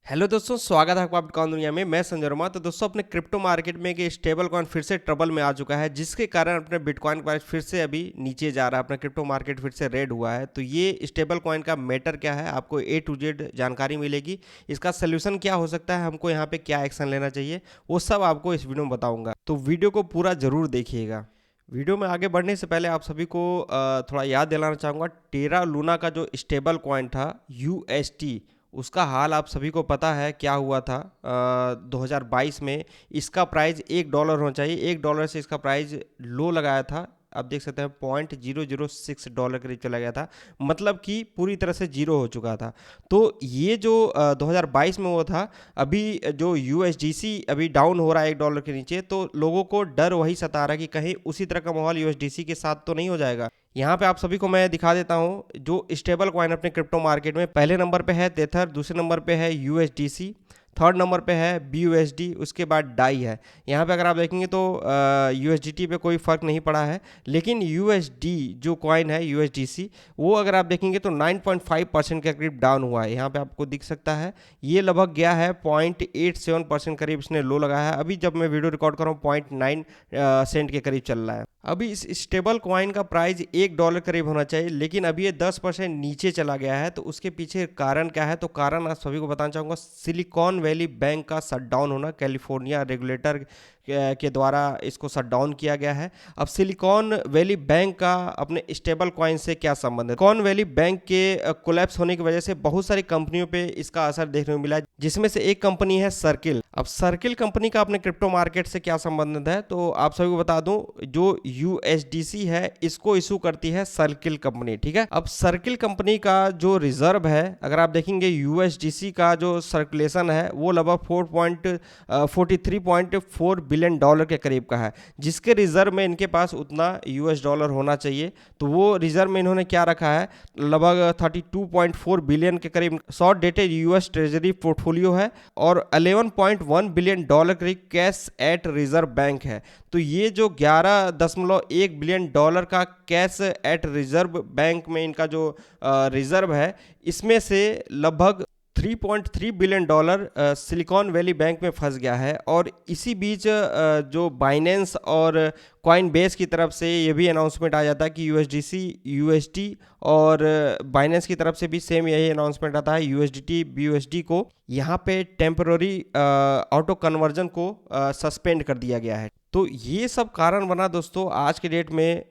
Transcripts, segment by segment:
Hello दोस्तों, स्वागत है आपका बिटकॉइन दुनिया में। मैं संजय वर्मा। तो दोस्तों, अपने क्रिप्टो मार्केट में एक स्टेबल कॉइन फिर से ट्रबल में आ चुका है, जिसके कारण अपने बिटकॉइन प्राइस फिर से अभी नीचे जा रहा है। अपना क्रिप्टो मार्केट फिर से रेड हुआ है। तो ये स्टेबल कॉइन का मैटर क्या है, आपको ए टू जेड जानकारी मिलेगी। इसका सोल्यूशन क्या हो सकता है, हमको यहाँ पे क्या एक्शन लेना चाहिए, वो सब आपको इस वीडियो में बताऊँगा। तो वीडियो को पूरा ज़रूर देखिएगा। वीडियो में आगे बढ़ने से पहले आप सभी को थोड़ा याद दिलाना चाहूँगा, टेरा लूना का जो स्टेबल कॉइन था यूएसटी, उसका हाल आप सभी को पता है क्या हुआ था। 2022 में इसका प्राइस $1 होना चाहिए। $1 से इसका प्राइस लो लगाया था। आप देख सकते हैं $0.006 करीब चला गया था, मतलब कि पूरी तरह से जीरो हो चुका था। तो ये जो 2022 में हुआ था, अभी जो USDC अभी डाउन हो रहा है $1 के नीचे, तो लोगों को डर वही सता रहा है कि कहीं उसी तरह का माहौल USDC के साथ तो नहीं हो जाएगा। यहाँ पे आप सभी को मैं दिखा देता हूँ जो स्टेबल कॉइन अपने क्रिप्टो मार्केट में। पहले नंबर पे है तेथर, दूसरे नंबर पे है USDC, थर्ड नंबर पे है BUSD, उसके बाद डाई है। यहाँ पे अगर आप देखेंगे तो USDT पे कोई फ़र्क नहीं पड़ा है, लेकिन USD जो कॉइन है USDC, वो अगर आप देखेंगे तो 9.5% के करीब डाउन हुआ है। यहाँ पे आपको दिख सकता है, ये लगभग गया है 0.87% करीब इसने लो लगाया है। अभी जब मैं वीडियो रिकॉर्ड कर रहा हूँ 0.9 सेंट के करीब चल रहा है। अभी इस स्टेबल कॉइन का प्राइस $1 करीब होना चाहिए, लेकिन अभी ये 10% नीचे चला गया है। तो उसके पीछे कारण क्या है, तो कारण आप सभी को बताना चाहूँगा, सिलिकॉन वैली बैंक का शटडाउन होना। कैलिफोर्निया रेगुलेटर के द्वारा इसको शटडाउन किया गया है। अब सिलिकॉन वैली बैंक का अपने स्टेबल कॉइन से क्या संबंध है? सिलिकॉन वैली बैंक के कोलैप्स होने की वजह से बहुत सारी कंपनियों पे इसका असर देखने को मिला, जिसमें से एक कंपनी है सर्किल। अब सर्किल कंपनी का अपने क्रिप्टो मार्केट से क्या संबंध है, तो आप सभी को बता दूं, जो USDC है इसको इशू करती है सर्किल कंपनी, ठीक है। अब सर्किल कंपनी का जो रिजर्व है, अगर आप देखेंगे USDC का जो सर्कुलेशन है वो लगभग 43.4 बिलियन डॉलर के करीब का है, जिसके रिजर्व में इनके पास उतना $, होना चाहिए। तो वो रिजर्व में इन्होंने क्या रखा है, लगभग 32.4 बिलियन के करीब short dated US treasury portfolio है, और 11.1 बिलियन डॉलर करीब कैश एट रिजर्व बैंक है। तो ये जो 11.1 बिलियन डॉलर का कैश एट रिजर्व बैंक में इनका जो रिजर्व है, इसमें से लगभग $3.3 बिलियन सिलिकॉन वैली बैंक में फंस गया है। और इसी बीच जो बाइनेंस और कॉइन बेस की तरफ से ये भी अनाउंसमेंट आ जाता है कि USDC USD, और बाइनेंस की तरफ से भी सेम यही अनाउंसमेंट आता है, USDT BUSD को यहाँ पे टेम्पररी ऑटो कन्वर्जन को सस्पेंड कर दिया गया है। तो ये सब कारण बना दोस्तों, आज के डेट में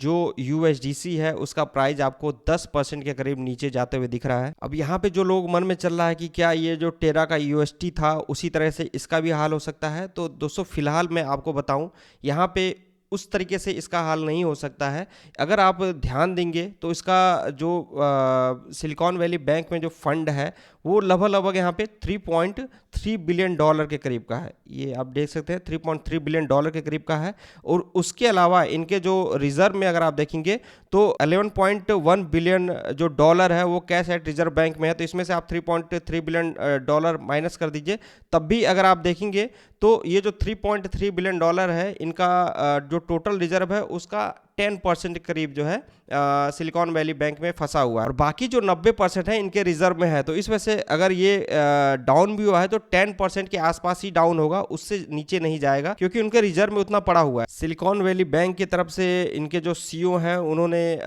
जो USDC है उसका प्राइस आपको 10% के करीब नीचे जाते हुए दिख रहा है। अब यहाँ पे जो लोग मन में चल रहा है कि क्या ये जो टेरा का UST था उसी तरह से इसका भी हाल हो सकता है, तो दोस्तों फिलहाल मैं आपको बताऊं, यहाँ पे उस तरीके से इसका हाल नहीं हो सकता है। अगर आप ध्यान देंगे तो इसका जो सिलिकॉन वैली बैंक में जो फंड है वो लगभग यहाँ पे $3.3 बिलियन के करीब का है। ये आप देख सकते हैं $3.3 बिलियन के करीब का है। और उसके अलावा इनके जो रिजर्व में अगर आप देखेंगे तो 11.1 बिलियन जो डॉलर है वो कैश एट रिजर्व बैंक में है। तो इसमें से आप $3.3 बिलियन माइनस कर दीजिए, तब भी अगर आप देखेंगे तो ये जो $3.3 बिलियन है, इनका जो टोटल रिजर्व है उसका 10% करीब जो है सिलिकॉन वैली बैंक में फंसा हुआ है, और बाकी जो 90% है इनके रिजर्व में है। तो इस वजह से अगर ये डाउन भी हुआ है तो 10% के आसपास ही डाउन होगा, उससे नीचे नहीं जाएगा, क्योंकि उनके रिजर्व में उतना पड़ा हुआ है। सिलिकॉन वैली बैंक की तरफ से इनके जो CEO हैं उन्होंने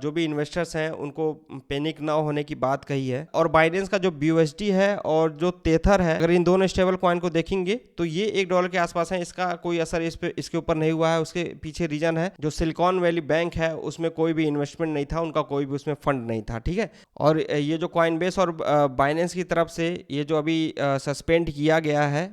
जो भी इन्वेस्टर्स हैं उनको पैनिक ना होने की बात कही है। और बाइडेंस का जो BUSD है और जो तेथर है, अगर इन दोनों स्टेबल कॉइन को देखेंगे तो ये $1 के आसपास है, इसका कोई असर इसके ऊपर नहीं हुआ है। उसके पीछे रीजन है, जो सिलिकॉन वैली बैंक है उसमें कोई भी इन्वेस्टमेंट नहीं था, उनका कोई भी उसमें फंड नहीं था, ठीक है। और ये जो कॉइनबेस और बाइनेंस की तरफ से ये जो अभी सस्पेंड किया गया है,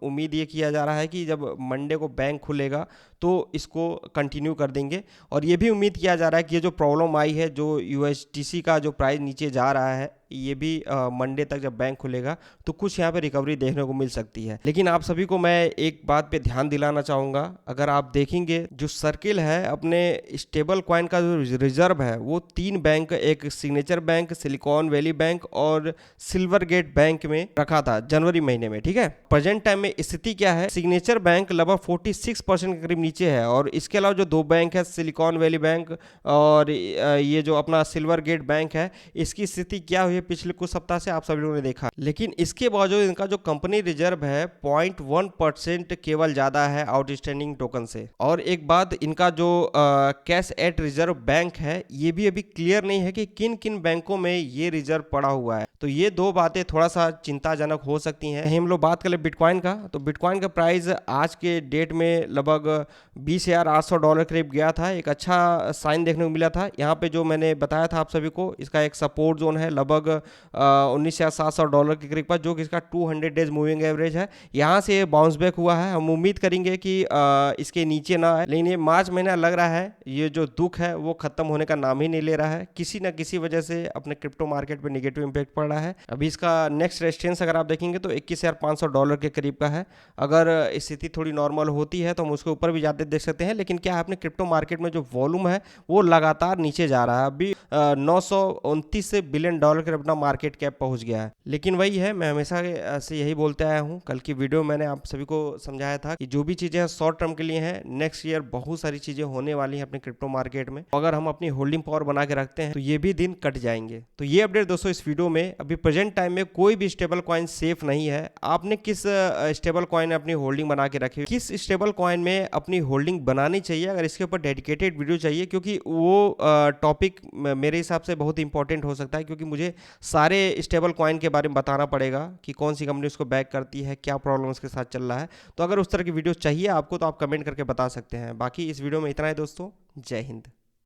उम्मीद ये किया जा रहा है कि जब मंडे को बैंक खुलेगा तो इसको कंटिन्यू कर देंगे। और ये भी उम्मीद किया जा रहा है कि ये जो प्रॉब्लम आई है, जो USDC का जो प्राइस नीचे जा रहा है, ये भी मंडे तक जब बैंक खुलेगा तो कुछ यहाँ पे रिकवरी देखने को मिल सकती है। लेकिन आप सभी को मैं एक बात पे ध्यान दिलाना चाहूँगा, अगर आप देखेंगे जो सर्किल है अपने स्टेबल कॉइन का जो रिजर्व है वो 3 बैंक, एक signature bank, silicon valley bank और सिल्वर गेट बैंक में रखा था जनवरी महीने में, ठीक है। प्रेजेंट टाइम में स्थिति क्या है, सिग्नेचर बैंक लगभग 46% के करीब नीचे है, और इसके अलावा जो 2 बैंक है, सिलिकॉन वैली बैंक और ये जो अपना सिल्वर गेट बैंक है, इसकी स्थिति क्या हुई है पिछले कुछ सप्ताह से आप सभी लोगों ने देखा, लेकिन इसके बावजूद इनका जो कंपनी रिजर्व है 0.1% केवल ज्यादा है आउटस्टैंडिंग टोकन से। और एक बात, इनका जो कैश एट रिजर्व बैंक है ये भी अभी क्लियर नहीं है कि किन किन बैंकों में ये रिजर्व पड़ा हुआ है। तो ये दो बातें थोड़ा सा चिंताजनक हो सकती हैं। हम लोग बात करें बिटकॉइन का, तो बिटकॉइन का प्राइस आज के डेट में लगभग $20,800 करीब गया था। एक अच्छा साइन देखने को मिला था। यहाँ पे जो मैंने बताया था आप सभी को, इसका एक सपोर्ट जोन है लगभग $19,700 के करीब पर, जो कि इसका 200 डेज मूविंग एवरेज है। यहाँ से बाउंस बैक हुआ है। हम उम्मीद करेंगे कि इसके नीचे ना आए, लेकिन ये मार्च महीना लग रहा है ये जो दुख है वो खत्म होने का नाम ही नहीं ले रहा है। किसी न किसी वजह से अपने क्रिप्टो मार्केट पे नेगेटिव इंपैक्ट पड़ रहा है। अभी इसका नेक्स्ट रेजिस्टेंस अगर आप देखेंगे तो $21,500 के करीब का है। अगर स्थिति थोड़ी नॉर्मल होती है तो हम उसके ऊपर भी जाते देख सकते हैं, लेकिन क्या है अपने क्रिप्टो मार्केट में जो वॉल्यूम है वो लगातार नीचे जा रहा है। अभी $929 बिलियन के अपना मार्केट कैप पहुंच गया है। लेकिन वही है, मैं हमेशा से यही बोलते आया हूं। कल की वीडियो मैंने आप सभी को समझाया था कि जो भी चीजें शॉर्ट टर्म के लिए हैं, नेक्स्ट ईयर बहुत सारी चीजें होने वाली हैं अपने क्रिप्टो मार्केट में। अगर हम अपनी होल्डिंग पावर बना के रखते हैं तो ये भी दिन कट जाएंगे। तो ये अपडेट दोस्तों इस वीडियो में। अभी प्रेजेंट टाइम में कोई भी स्टेबल कॉइन सेफ नहीं है। आपने किस स्टेबल कॉइन अपनी होल्डिंग बना के रखी, किस स्टेबल कॉइन में अपनी होल्डिंग बनानी चाहिए, अगर इसके ऊपर डेडिकेटेड वीडियो चाहिए, क्योंकि वो टॉपिक मेरे हिसाब से बहुत इंपॉर्टेंट हो सकता है, क्योंकि मुझे सारे स्टेबल कॉइन के बारे में बताना पड़ेगा कि कौन सी कंपनी उसको बैक करती है, क्या प्रॉब्लम उसके साथ चल रहा है। तो अगर उस तरह की वीडियो चाहिए आपको तो आप कमेंट करके बता सकते हैं। बाकी इस वीडियो में इतना है दोस्तों। जय हिंद।